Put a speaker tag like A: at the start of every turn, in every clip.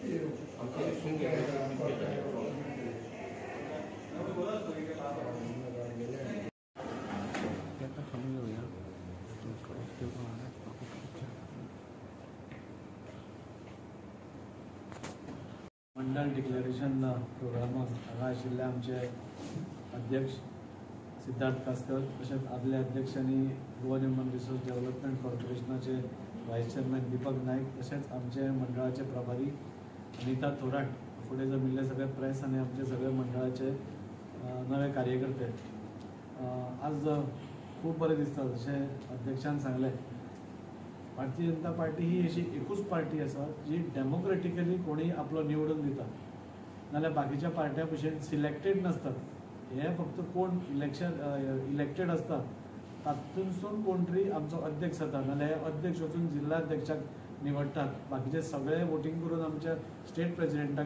A: मंडळ डिक्लेरेशन प्रोग्रामाक हांगा आशिल्ले आमचे अध्यक्ष सिद्धार्थ कास्कर, तशेंच आदले अध्यक्ष आनी गोवा ह्युमन रिसोर्स डेव्हलपमेंट कॉर्पोरेशनाचे व्हायस चेअरमॅन दीपक नायक, तशेंच आमचे मंडळाचे प्रभारी अनिता थोराट, फुडें जमिल्ले सगळे प्रेस आनी आमचे सगळे मंडळाचे नवे कार्यकर्ते। आज खूब बरें दिसता, जशें अध्यक्षान सांगलें, भारतीय जनता पार्टी ही अशी एकूच पार्टी आसा जी डेमोक्रेटिकली कोणी आपलो निवडून दिता, नाल्यार बाकीच्या पार्ट्या भशेन सिलेक्टेड नसतात। हे फक्त कोण इलेक्टेड असता तातूंतसून कोण तरी आमचो अध्यक्ष जाता, नाल्यार हे अध्यक्ष वचून जिल्हा अध्यक्षाक निवडटात, बाकीचे सगळे वोटिंग करून आमच्या स्टेट प्रेसिडेंटाक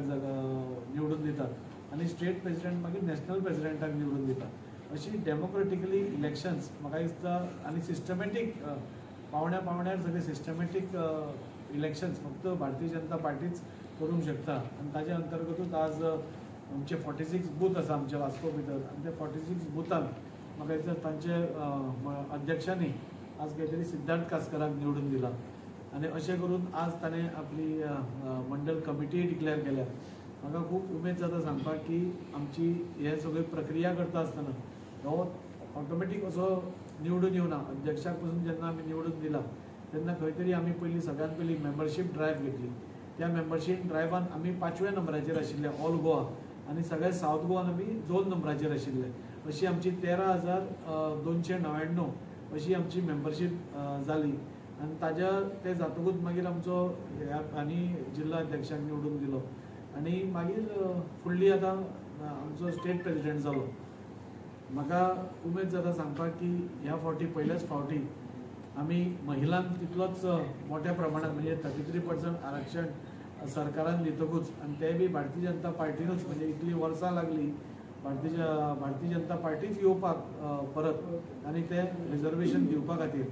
A: निवडून दितात आनी स्टेट प्रेसिडेंट मागीर नॅशनल प्रेसिडेंटाक निवडून दितात। अशी डेमोक्रेटिकली इलेक्शन्स म्हाका दिसता आनी सिस्टमॅटीक पावण्यार सगळे सिस्टमॅटीक इलेक्शन्स फक्त भारतीय जनता पार्टीच करूंक शकता। आनी ताजे अंतर्गतूच आज आमचे 46 बूथ आसा आमच्या वास्को भितर, आनी ते 46 बुथांक म्हाका दिसता तांचे अध्यक्षांनी आज काही तरी सिद्धार्थ कास्कराक निवडून दिला आनी अशें करून आज ताणें आपली मंडळ कमिटी डिक्लेअर केल्या। म्हाका खूब उमेद जाता सांगपाक की आमची हे सगळी प्रक्रिया करता आसतना हो ऑटोमॅटीक असो निवडून येवना। अध्यक्षाक पासून जेन्ना आमी निवडून दिला तेन्ना खंय तरी आमी पयलीं सगळ्यांत पयलीं मेंबरशीप ड्रायव्ह घेतली। त्या मेंबरशीप ड्रायव्हान आमी 5व्या नंबराचेर आशिल्ले ऑल गोवा, आनी सगळे सावथ गोवान आमी 2 नंबराचेर आशिल्ले। अशी आमची 13,299 अशी आमची मेंबरशीप जाली आनी ताज्या ते जातकूच मागीर आमचो आनी जिल्हा अध्यक्षाक निवडून दिलो आनी मागीर फुडली आतां आमचो स्टेट प्रेसिडेंट जालो। म्हाका उमेद जाता सांगपाक की ह्या फावटी पयल्याच फावटी आमी महिलांक तितलोच मोठ्या प्रमाणात म्हणजे 33% आरक्षण सरकारान दितकूच, आनी ते बी भारतीय जनता पार्टीनूच, म्हणजे इतली वर्सां लागली भारतीय जनता पार्टीच येवपाक परत आनी ते रिजर्वेशन दिवपा खातीर।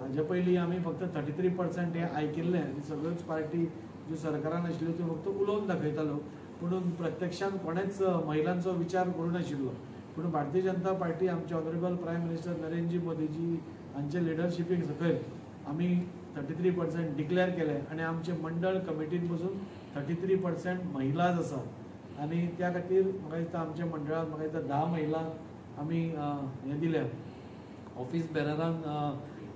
A: हाजे पयलीं आमी फक्त 33% हे आयकिल्लें आनी सगळ्योच पार्टी ज्यो सरकारान आशिल्ल्यो त्यो फक्त उलोवन दाखयताल्यो, पूण प्रत्यक्षान कोणेच महिलांचो विचार करूनाशिल्लो। पूण भारतीय जनता पार्टी आमचे honourable prime minister Narendraji Modiji हांचे लिडरशिपीक सकयल आमी 33% डिक्लेअर केले आनी आमचे मंडळ कमिटीन पसून 33% महिलाच आसा आनी त्या खातीर म्हाका दिसता आमच्या मंडळांत म्हाका दिसता 10 महिला आमी हे दिल्या। ऑफिस बेररांक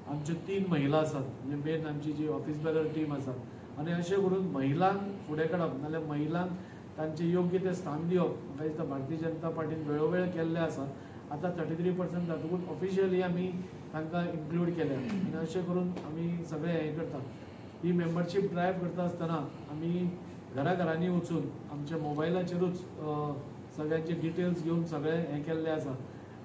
A: आमच्यो 3 महिला आसात, म्हणजे मेन आमची जी ऑफिस बेरर टीम आसा, आनी अशें करून महिलांक फुडें काडप नाल्यार महिलांक तांचे योग्य ते स्थान दिवप म्हाका दिसता भारतीय जनता पार्टीन वेळोवेळ केल्लें आसा। आतां 33% जातकूच ऑफिशियली आमी तांकां इन्क्लूड केल्या आनी अशें करून आमी सगळे हें करता। ही मेंबरशीप ड्रायव्ह करता आसतना आमी घराघरांनी वचून आमच्या मोबायलाचेरूच सगळ्यांचे डिटेल्स घेवन सगळे हें केल्लें आसा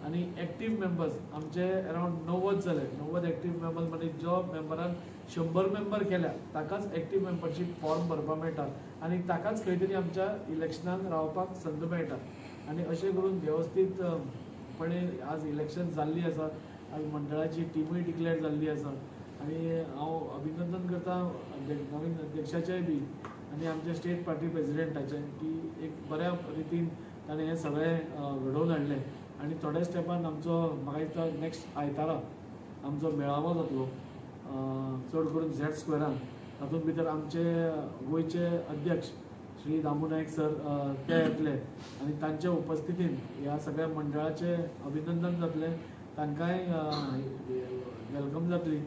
A: आनी एक्टीव मेंबर्स आमचे अरावंड 90 जाले। 90 एक्टीव मेंबर्स म्हणजे जो मेंबरान 100 मेंबर केल्या ताकाच एक्टीव मेंबरशीप फॉर्म भरपाक मेळटा आनी ताकाच खंय तरी आमच्या इलेक्शनाक रावपाक संद मेळटा आनी अशें करून वेवस्थीतपणे आज इलेक्शन जाल्ली आसा। आज मंडळाची टिमूय डिक्लेअर जाल्ली आसा आनी हांव अभिनंदन करता नवीन अध्यक्षाचेय बी आनी आमच्या स्टेट पार्टी प्रेसिडेंटाचें की एक बऱ्या रितीन ताणें हें सगळें घडोवन हाडलें आनी थोड्या स्टेपान आमचो म्हाका दिसता नेक्स्ट आयतारा आमचो मेळावो जातलो चड करून झॅड स्क्वेरान। तातूंत भितर आमचे गोंयचे अध्यक्ष श्री दामू नायक सर ते येतले आनी तांच्या उपस्थितीन ह्या सगळ्या मंडळाचे अभिनंदन जातलें, तांकांय वेलकम जातली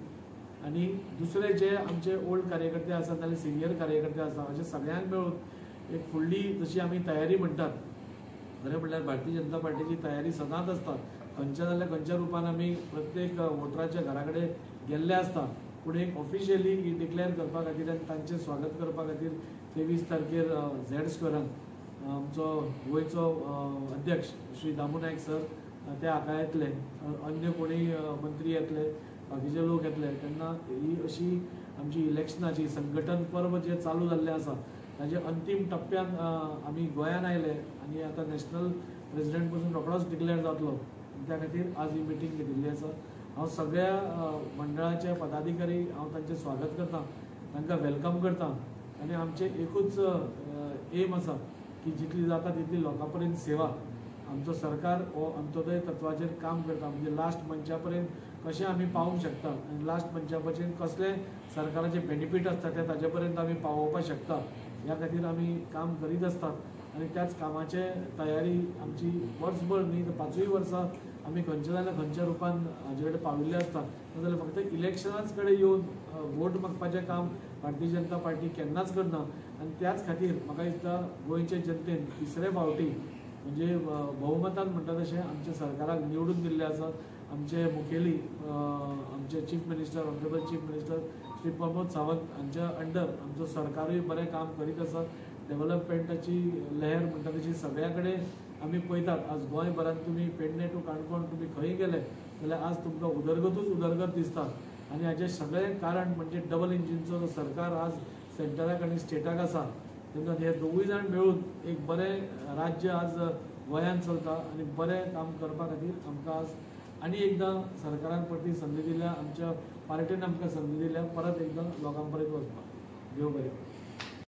A: आनी दुसरे जे आमचे ओल्ड कार्यकर्ते आसात नाल्यार सिनियर कार्यकर्ते आसा अशें सगळ्यांक मेळून एक फुडली जशी आमी तयारी म्हणटात, खरें म्हणल्यार भारतीय जनता पार्टीची तयारी सदांच आसता। खंयच्या जाल्यार खंयच्या रुपान आमी प्रत्येक वोटराच्या घरा कडेन गेल्ले आसता, पूण एक ऑफिशियली डिक्लेअर करपा खातीर आनी तांचें स्वागत करपा खातीर 23 तारखेर झॅड स्क्वेरान आमचो गोंयचो अध्यक्ष श्री दामू नायक सर ते हाका येतले, अन्य कोणी मंत्री येतले, बाकीचे लोक येतले, तेन्ना ही अशी आमची इलेक्शनाची संघटन पर्व जे चालू जाल्लें आसा ताजे अंतीम टप्प्यान आमी गोंयान आयले आनी आतां नॅशनल प्रेसिडेंट पासून रोखडोच डिक्लेअर जातलो। त्या खातीर आज ही मिटींग घेतिल्ली आसा। हांव सगळ्या मंडळाचे पदाधिकारी हांव तांचें स्वागत करता, तांकां वेलकम करता आनी आमचे एकूच एम आसा की जितली जाता तितली लोकां पर्यंत सेवा आमचो सरकार हो अंत्योदय तत्वाचेर काम करता म्हणजे लास्ट मनशा पर्यंत कशें आमी पावूंक शकता आनी लास्ट मनशा पर्यंत कसले सरकाराचे बेनिफीट आसता ते ताजे पर्यंत आमी पावोवपाक शकता ह्या खातीर आमी काम करीत आसतात आनी त्याच कामाचे तयारी आमची वर्सभर न्ही तर 5 वर्सां आमी खंयच्या जाल्यार खंयच्या रुपान हाजे कडेन पाविल्ले आसतात नाजाल्यार फक्त इलेक्शनाच कडेन येवन वोट मागपाचें काम भारतीय जनता पार्टी केन्नाच करना आनी त्याच खातीर म्हाका दिसता गोंयचे जनतेन तिसरे फावटी म्हणजे भोवमतान म्हणटा तशें आमच्या सरकाराक निवडून दिल्ले आसा आमचे मुखेली आमचे chief minister honourable chief minister Shri Pramod Sawant हांच्या अंडर आमचो सरकारूय बरें काम करीत आसा डेव्हलपमेंटाची लहर म्हणटा तशी सगळ्या कडेन आमी पळयतात आज गोंयभरांत तुमी पेडणे टू काणकोण तुमी खंय गेले जाल्यार आज तुमकां उदरगतूच उदरगत दिसता आनी हाचें सगळें कारण म्हणजे डबल इंजिनचो सरकार आज सेंटराक आनी स्टेटाक आसा तेन्ना हे दोगूय जाण मेळून एक बरें राज्य आज गोंयांत चलता आनी बरें काम करपा खातीर आमकां आज आनी एकदां सरकारान परती संदी दिल्या आमच्या पार्टीन आमकां संदी दिल्या परत एकदां लोकां पर्यंत वचपाक देव बरें